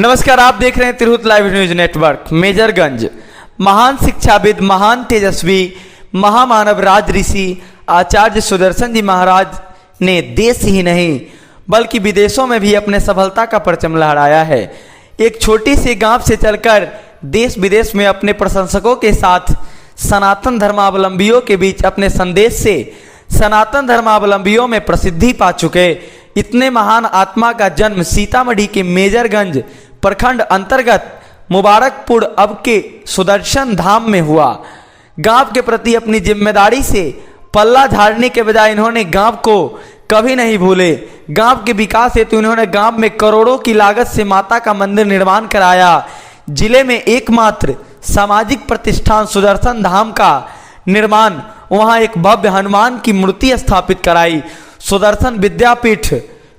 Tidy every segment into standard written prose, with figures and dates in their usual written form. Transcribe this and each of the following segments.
नमस्कार, आप देख रहे हैं Tirhut live news network. Majorganj महान शिक्षाविद, महान तेजस्वी, महामानव राज ऋषि आचार्य सुदर्शन जी महाराज ने देश ही नहीं बल्कि विदेशों में भी अपने सफलता का परचम लहराया है। एक छोटी सी गांव से चलकर देश विदेश में अपने प्रशंसकों के साथ सनातन धर्मावलंबियों के बीच अपने संदेश से सनातन धर्मावलंबियों में प्रसिद्धि पा चुके इतने महान आत्मा का जन्म सीतामढ़ी के मेजरगंज प्रखंड अंतर्गत मुबारकपुर अब के सुदर्शन धाम में हुआ। गांव के प्रति अपनी जिम्मेदारी से पल्ला झाड़ने के बजाय इन्होंने गांव को कभी नहीं भूले। गांव के विकास हेतु इन्होंने गांव में करोड़ों की लागत से माता का मंदिर निर्माण कराया। जिले में एकमात्र सामाजिक प्रतिष्ठान सुदर्शन धाम का निर्माण, वहां एक भव्य हनुमान की मूर्ति स्थापित कराई। Sudarshan Vidyapeeth,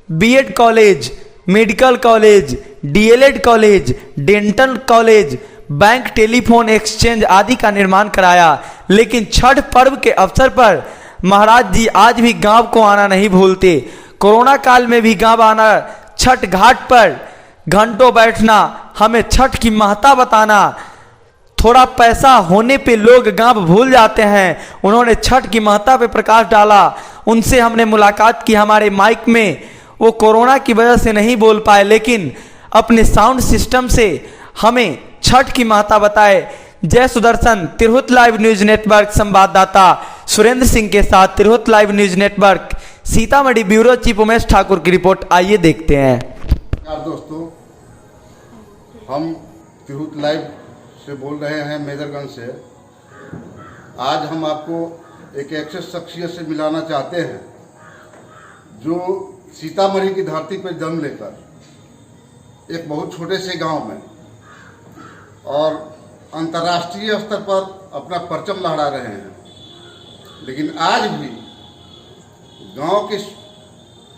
BEd college, medical college, DLEd college, dental college, bank, telephone exchange आदि का निर्माण कराया। लेकिन छठ पर्व के अवसर पर महाराज जी आज भी गांव को आना नहीं भूलते। कोरोना काल में भी गांव आना, छठ घाट पर घंटों बैठना, हमें छठ की महत्ता बताना। थोड़ा पैसा होने पे लोग गांव भूल जाते हैं। उन्होंने छठ की महत्ता पे प्रकाश डाला। उनसे हमने मुलाकात की। हमारे माइक में वो कोरोना की वजह से नहीं बोल पाए, लेकिन अपने साउंड सिस्टम से हमें छठ की महत्ता बताए। जय Sudarshan. Tirhut live news network संवाददाता सुरेंद्र सिंह के साथ Tirhut live news network Sitamarhi bureau chief Umesh Thakur की रिपोर्ट। आइए देखते हैं। दोस्तों, हम तिरहुत लाइव से बोल रहे हैं मेजरगंज से। आज हम आपको एक ऐसे शख्सियत से मिलाना चाहते हैं जो सीतामढ़ी की धरती पर जन्म लेकर एक बहुत छोटे से गांव में और अंतर्राष्ट्रीय स्तर पर अपना परचम लहरा रहे हैं, लेकिन आज भी गांव की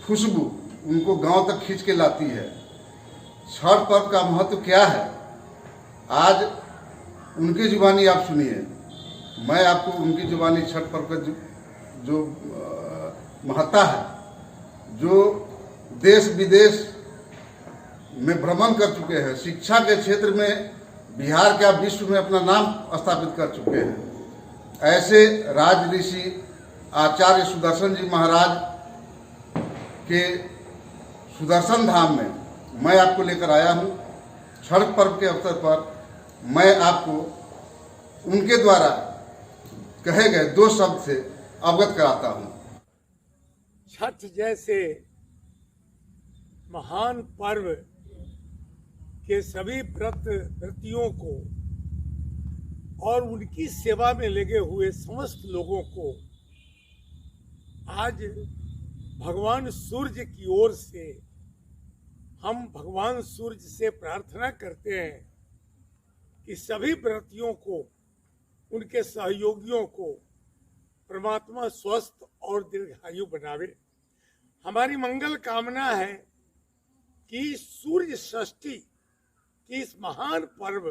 खुशबू उनको गांव तक खींच के लाती है। छठ पर्व का महत्व क्या है, आज उनकी जुबानी आप सुनिए। मैं आपको उनकी जुबानी छठ पर्व का जो महत्ता है, जो देश विदेश में भ्रमण कर चुके हैं, शिक्षा के क्षेत्र में बिहार क्या विश्व में अपना नाम स्थापित कर चुके हैं, ऐसे राज ऋषि आचार्य सुदर्शन जी महाराज के सुदर्शन धाम में मैं आपको लेकर आया हूँ। छठ पर्व के अवसर पर मैं आपको उनके द्वारा कहे गए दो शब्द से अवगत कराता हूँ। छठ जैसे महान पर्व के सभी व्रतियों को और उनकी सेवा में लगे हुए समस्त लोगों को आज भगवान सूर्य की ओर से हम भगवान सूर्य से प्रार्थना करते हैं कि सभी व्रतियों को, उनके सहयोगियों को परमात्मा स्वस्थ और दीर्घायु बनावे। हमारी मंगल कामना है कि सूर्य षष्ठी की इस महान पर्व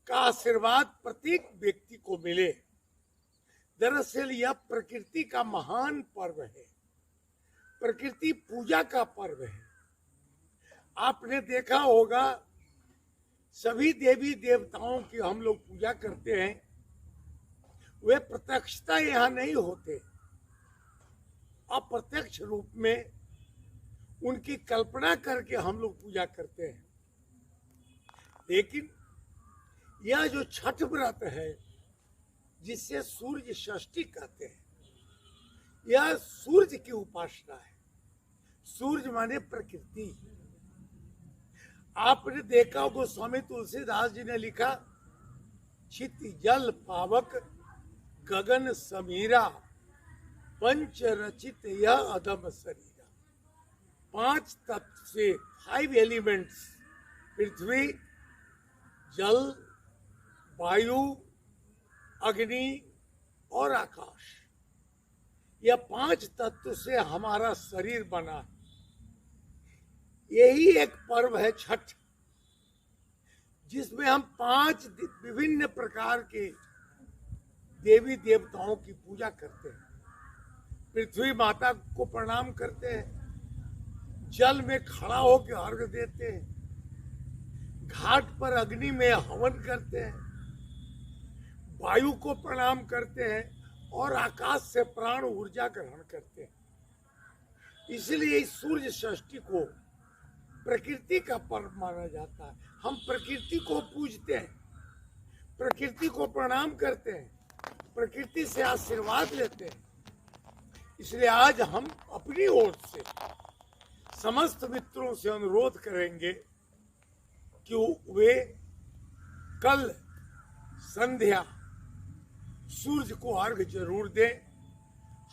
का आशीर्वाद प्रत्येक व्यक्ति को मिले। दरअसल यह प्रकृति का महान पर्व है, प्रकृति पूजा का पर्व है। आपने देखा होगा सभी देवी देवताओं की हम लोग पूजा करते हैं, वे प्रत्यक्षता यहाँ नहीं होते, अप्रत्यक्ष रूप में उनकी कल्पना करके हम लोग पूजा करते हैं। लेकिन यह जो छठ व्रत है, जिसे सूर्य षष्ठी कहते हैं, यह सूर्य की उपासना है। सूर्य माने प्रकृति। आपने देखा होगा स्वामी तुलसीदास जी ने लिखा, क्षिति जल पावक गगन समीरा पंच रचित यह अदम शरीरा। 5 तत्व से 5 एलिमेंट्स, पृथ्वी, जल, वायु, अग्नि और आकाश, यह 5 तत्व से हमारा शरीर बना है। यही एक पर्व है छठ, जिसमें हम 5 विभिन्न प्रकार के देवी देवताओं की पूजा करते हैं। पृथ्वी माता को प्रणाम करते हैं, जल में खड़ा होकर अर्घ देते हैं, घाट पर अग्नि में हवन करते हैं, वायु को प्रणाम करते हैं और आकाश से प्राण ऊर्जा ग्रहण करते हैं। इसलिए इस सूर्य षष्ठी को प्रकृति का पर्व माना जाता है। हम प्रकृति को पूजते हैं, प्रकृति को प्रणाम करते हैं, प्रकृति से आशीर्वाद लेते हैं। इसलिए आज हम अपनी ओर से समस्त मित्रों से अनुरोध करेंगे कि वे कल संध्या सूर्य को अर्घ जरूर दें।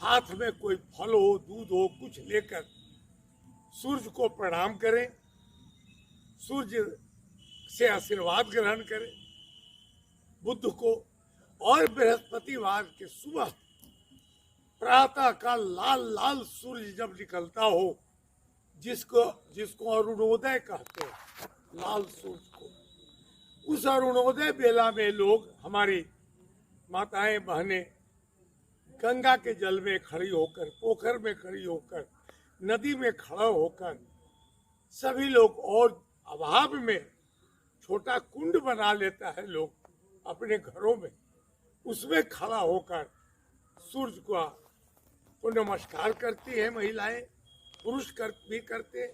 हाथ में कोई फल हो, दूध हो, कुछ लेकर सूर्य को प्रणाम करें, सूर्य से आशीर्वाद ग्रहण करें। बुध को और बृहस्पतिवार के सुबह प्रातः का लाल लाल सूर्य जब निकलता हो, जिसको अरुणोदय कहते हैं, लाल सूर्य को, उस अरुणोदय बेला में लोग, हमारी माताएं बहनें गंगा के जल में खड़ी होकर, पोखर में खड़ी होकर, नदी में खड़ा होकर, सभी लोग, और अभाव में छोटा कुंड बना लेता है लोग अपने घरों में, उसमें खड़ा होकर सूर्य को नमस्कार करती है महिलाएं, पुरुष भी करते हैं।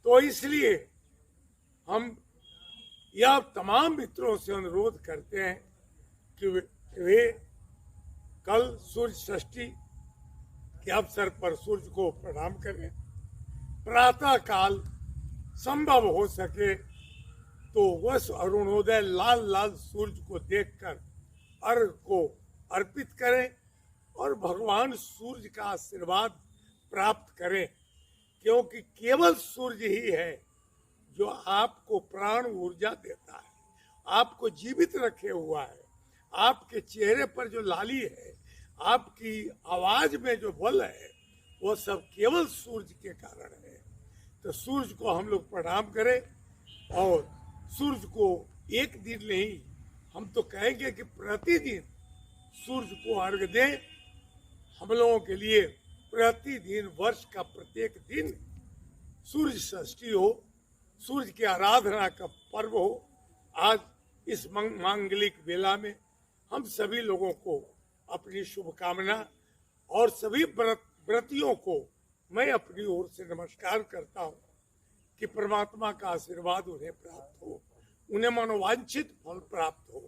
तो इसलिए हम यह तमाम मित्रों से अनुरोध करते हैं कि वे कल सूर्य षष्ठी के अवसर पर सूर्य को प्रणाम करें। प्रातः काल संभव हो सके तो वह अरुणोदय लाल लाल सूर्य को देखकर अर्घ को अर्पित करें और भगवान सूर्य का आशीर्वाद प्राप्त करें, क्योंकि केवल सूर्य ही है जो आपको प्राण ऊर्जा देता है, आपको जीवित रखे हुआ है। आपके चेहरे पर जो लाली है, आपकी आवाज में जो बल है, वो सब केवल सूर्य के कारण है। तो सूर्य को हम लोग प्रणाम करें और सूर्य को एक दिन नहीं, हम तो कहेंगे कि प्रतिदिन सूर्य को अर्घ दें। हम लोगों के लिए प्रतिदिन, वर्ष का प्रत्येक दिन सूर्य षष्ठी हो, सूर्य की आराधना का पर्व हो। आज इस मांगलिक बेला में हम सभी लोगों को अपनी शुभकामना और सभी व्रतियों को मैं अपनी ओर से नमस्कार करता हूँ कि परमात्मा का आशीर्वाद उन्हें प्राप्त हो, उन्हें मनोवांछित फल प्राप्त हो।